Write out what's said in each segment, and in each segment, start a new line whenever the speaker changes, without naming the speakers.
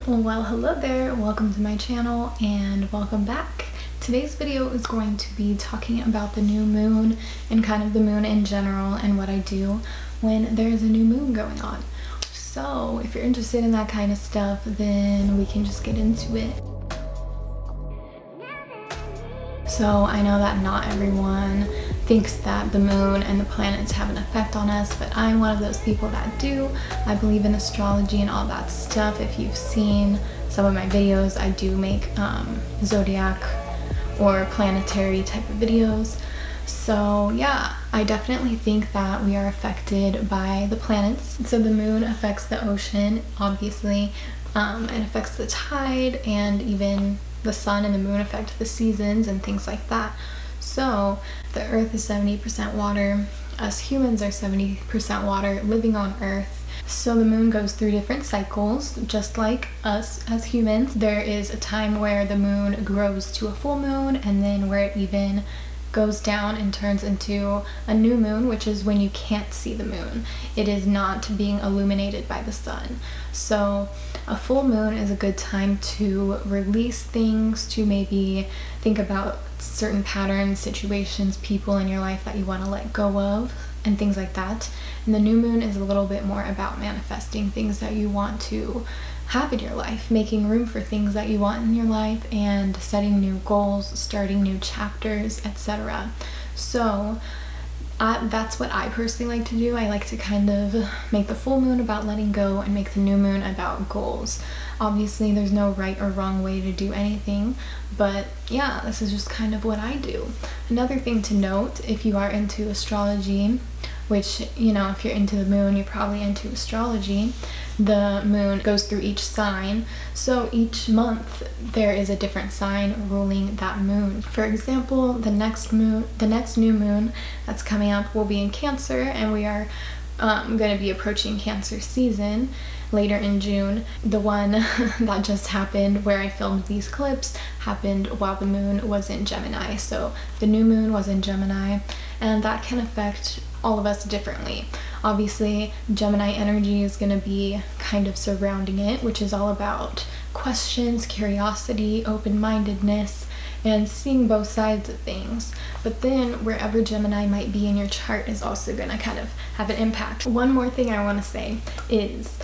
Well, hello there, welcome to my channel and welcome back. Today's video is going to be talking about the new moon and kind of the moon in general and what I do when there's a new moon going on. So if you're interested in that kind of stuff, then we can just get into it. So I know that not everyone thinks that the moon and the planets have an effect on us, but I'm one of those people that do. I believe in astrology and all that stuff. If you've seen some of my videos, I do make zodiac or planetary type of videos. So yeah, I definitely think that we are affected by the planets. So the moon affects the ocean, obviously. It affects the tide, and even the sun and the moon affect the seasons and things like that. So the earth is 70% water. Us humans are 70% water living on earth. So the moon goes through different cycles, just like us as humans. There is a time where the moon grows to a full moon, and then where it even goes down and turns into a new moon, which is when you can't see the moon. It is not being illuminated by the sun. So a full moon is a good time to release things, to maybe think about certain patterns, situations, people in your life that you want to let go of, and things like that. And the new moon is a little bit more about manifesting things that you want to have in your life, making room for things that you want in your life, and setting new goals, starting new chapters, etc. So that's what I personally like to do. I like to kind of make the full moon about letting go and make the new moon about goals. Obviously, there's no right or wrong way to do anything, but yeah, this is just kind of what I do. Another thing to note, if you are into astrology, which, you know, if you're into the moon, you're probably into astrology. The moon goes through each sign, so each month there is a different sign ruling that moon. For example, the next new moon that's coming up will be in Cancer, and we are going to be approaching Cancer season later in June. The one that just happened where I filmed these clips happened while the moon was in Gemini. So the new moon was in Gemini, and that can affect all of us differently. Obviously, Gemini energy is going to be kind of surrounding it, which is all about questions, curiosity, open-mindedness, and seeing both sides of things. But then wherever Gemini might be in your chart is also going to kind of have an impact. One more thing I want to say is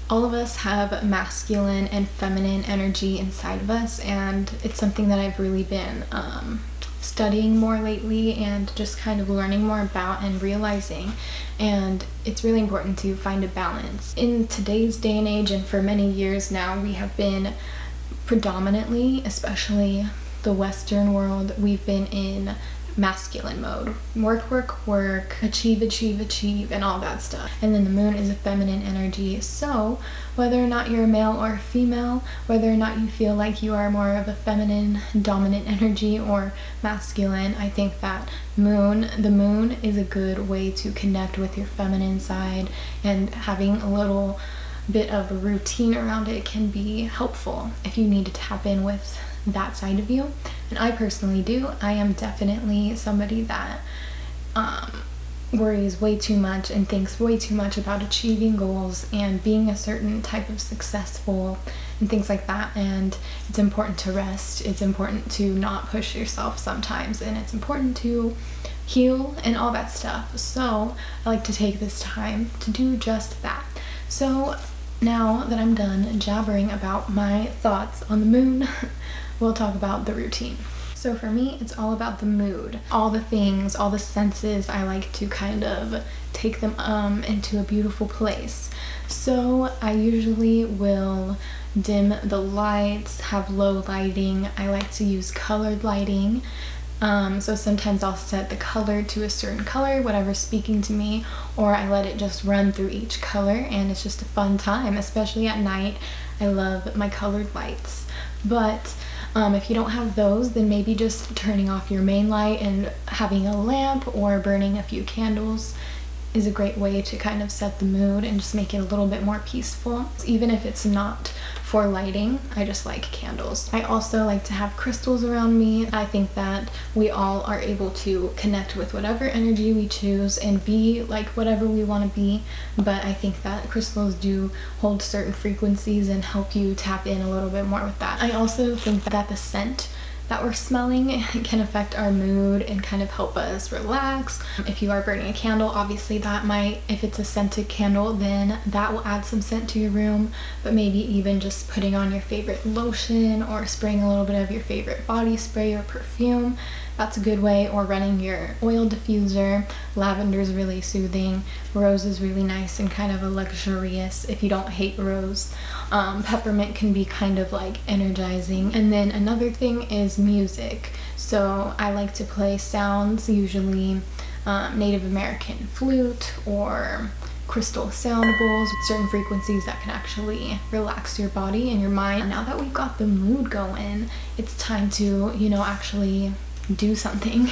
all of us have masculine and feminine energy inside of us, and it's something that I've really been studying more lately and just kind of learning more about and realizing. And it's really important to find a balance. In today's day and age, and for many years now, we have been predominantly, especially the Western world, we've been in masculine mode. Work, work, work, achieve, achieve, achieve, and all that stuff. And then the moon is a feminine energy. So whether or not you're a male or a female, whether or not you feel like you are more of a feminine dominant energy or masculine, I think that the moon is a good way to connect with your feminine side, and having a little bit of a routine around it can be helpful if you need to tap in with that side of you. And I personally do. I am definitely somebody that worries way too much and thinks way too much about achieving goals and being a certain type of successful and things like that. And it's important to rest, it's important to not push yourself sometimes, and it's important to heal and all that stuff. So I like to take this time to do just that. So now that I'm done jabbering about my thoughts on the moon, we'll talk about the routine. So for me, it's all about the mood. All the things, all the senses, I like to kind of take them into a beautiful place. So I usually will dim the lights, have low lighting. I like to use colored lighting. So sometimes I'll set the color to a certain color, whatever's speaking to me, or I let it just run through each color, and it's just a fun time, especially at night. I love my colored lights. But if you don't have those, then maybe just turning off your main light and having a lamp or burning a few candles is a great way to kind of set the mood and just make it a little bit more peaceful. Even if it's not for lighting, I just like candles. I also like to have crystals around me. I think that we all are able to connect with whatever energy we choose and be like whatever we want to be, but I think that crystals do hold certain frequencies and help you tap in a little bit more with that. I also think that the scent that we're smelling can affect our mood and kind of help us relax. If you are burning a candle, obviously that might, if it's a scented candle, then that will add some scent to your room, but maybe even just putting on your favorite lotion or spraying a little bit of your favorite body spray or perfume, that's a good way, or running your oil diffuser. Lavender is really soothing. Rose is really nice and kind of a luxurious if you don't hate rose. Peppermint can be kind of like energizing. And then another thing is music. So I like to play sounds, usually Native American flute or crystal sound bowls with certain frequencies that can actually relax your body and your mind. Now that we've got the mood going, it's time to, you know, actually do something.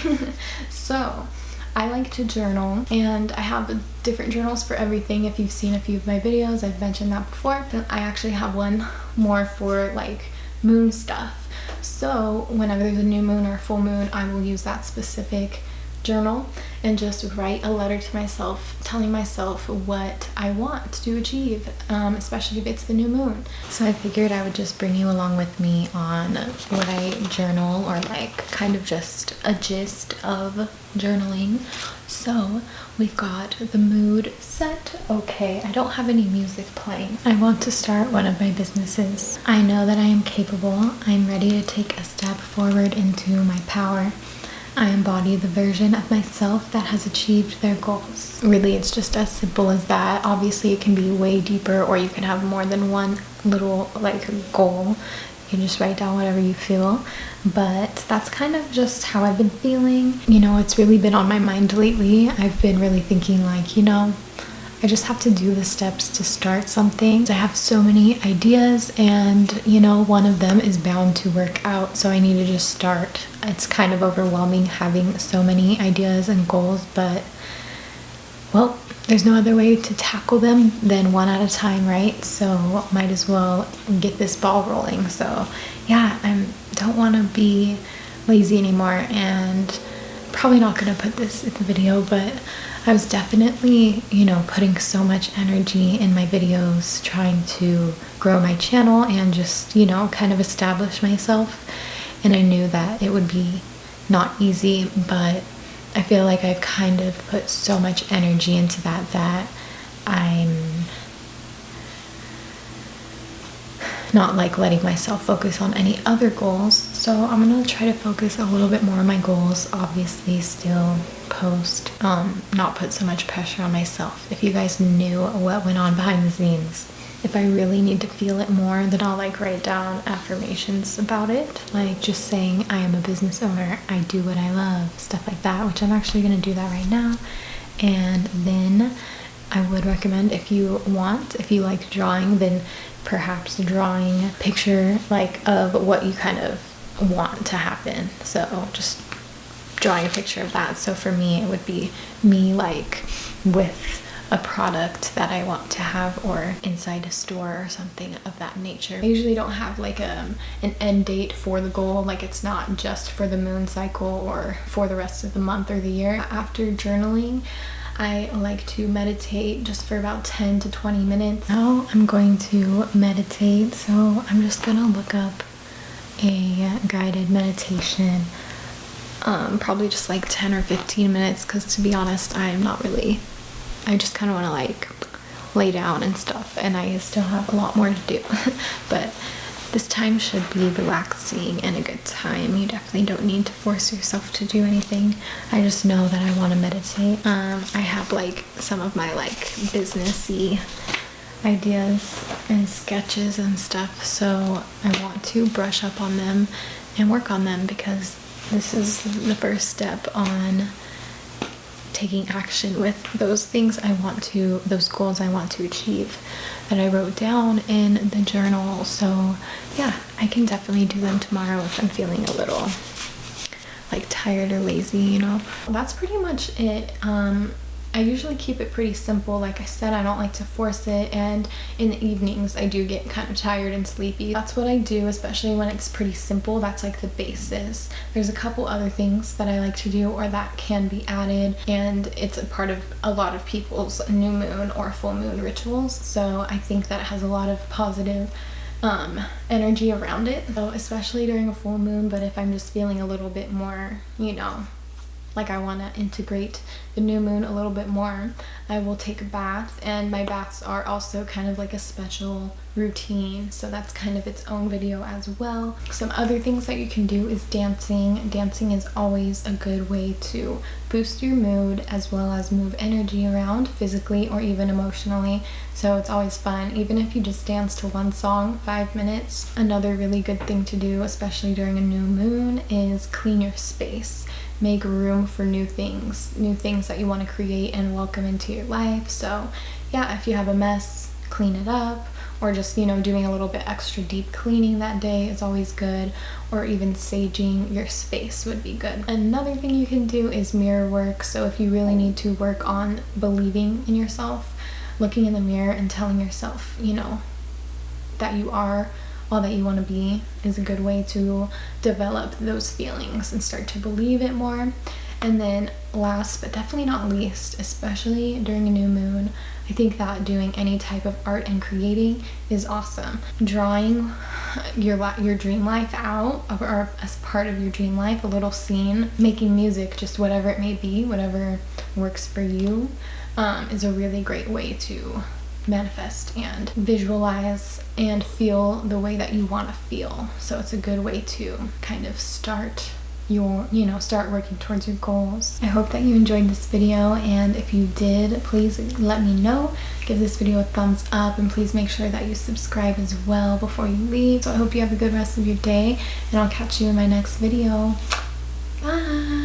So I like to journal, and I have different journals for everything. If you've seen a few of my videos, I've mentioned that before. But I actually have one more for like moon stuff. So whenever there's a new moon or a full moon, I will use that specific journal and just write a letter to myself telling myself what I want to achieve, especially if it's the new moon. So I figured I would just bring you along with me on what I journal, or like kind of just a gist of journaling. So we've got the mood set. Okay, I don't have any music playing. I want to start one of my businesses. I know that I am capable. I'm ready to take a step forward into my power. I embody the version of myself that has achieved their goals. Really, it's just as simple as that. Obviously, it can be way deeper, or you can have more than one little like goal. You can just write down whatever you feel. But that's kind of just how I've been feeling. You know, it's really been on my mind lately. I've been really thinking like, you know, I just have to do the steps to start something. I have so many ideas, and you know, one of them is bound to work out, so I need to just start. It's kind of overwhelming having so many ideas and goals, but well, there's no other way to tackle them than one at a time, right? So might as well get this ball rolling. So yeah, I don't want to be lazy anymore, and probably not gonna put this in the video, but I was definitely, you know, putting so much energy in my videos, trying to grow my channel and just, you know, kind of establish myself. And I knew that it would be not easy, but I feel like I've kind of put so much energy into that I'm not like letting myself focus on any other goals. So I'm gonna try to focus a little bit more on my goals. Obviously still post, not put so much pressure on myself. If you guys knew what went on behind the scenes, if I really need to feel it more, then I'll like write down affirmations about it, like just saying I am a business owner, I do what I love, stuff like that, which I'm actually gonna do that right now. And then I would recommend, if you want, if you like drawing, then perhaps drawing a picture like of what you kind of want to happen. So just drawing a picture of that. So for me, it would be me like with a product that I want to have, or inside a store or something of that nature. I usually don't have like an end date for the goal, like it's not just for the moon cycle or for the rest of the month or the year. After journaling, I like to meditate just for about 10 to 20 minutes. Now I'm going to meditate, so I'm just gonna look up a guided meditation, probably just like 10 or 15 minutes, because to be honest, I'm not really, I just kind of want to like lay down and stuff, and I still have a lot more to do. But this time should be relaxing and a good time. You definitely don't need to force yourself to do anything. I just know that I want to meditate. I have like some of my like businessy ideas and sketches and stuff, so I want to brush up on them and work on them, because this is the first step on taking action with those things I want to, those goals I want to achieve that I wrote down in the journal. So yeah, I can definitely do them tomorrow if I'm feeling a little like tired or lazy, you know. That's pretty much it. I usually keep it pretty simple. Like I said, I don't like to force it, and in the evenings I do get kind of tired and sleepy. That's what I do, especially when it's pretty simple. That's like the basis. There's a couple other things that I like to do or that can be added, and it's a part of a lot of people's new moon or full moon rituals, so I think that it has a lot of positive energy around it, so especially during a full moon. But if I'm just feeling a little bit more, you know, like I want to integrate the new moon a little bit more, I will take a bath, and my baths are also kind of like a special routine, so that's kind of its own video as well. Some other things that you can do is dancing. Dancing is always a good way to boost your mood as well as move energy around physically or even emotionally, so it's always fun, even if you just dance to one song 5 minutes. Another really good thing to do, especially during a new moon, is clean your space. Make room for new things that you want to create and welcome into your life. So yeah, if you have a mess, clean it up, or just, you know, doing a little bit extra deep cleaning that day is always good, or even saging your space would be good. Another thing you can do is mirror work. So if you really need to work on believing in yourself, looking in the mirror and telling yourself, you know, that you are all that you want to be, is a good way to develop those feelings and start to believe it more. And then last but definitely not least, especially during a new moon, I think that doing any type of art and creating is awesome. Drawing your dream life out, or as part of your dream life, a little scene, making music, just whatever it may be, whatever works for you, is a really great way to manifest and visualize and feel the way that you want to feel. So it's a good way to kind of start working towards your goals. I hope that you enjoyed this video, and if you did, please let me know. Give this video a thumbs up, and please make sure that you subscribe as well before you leave. So I hope you have a good rest of your day, and I'll catch you in my next video. Bye!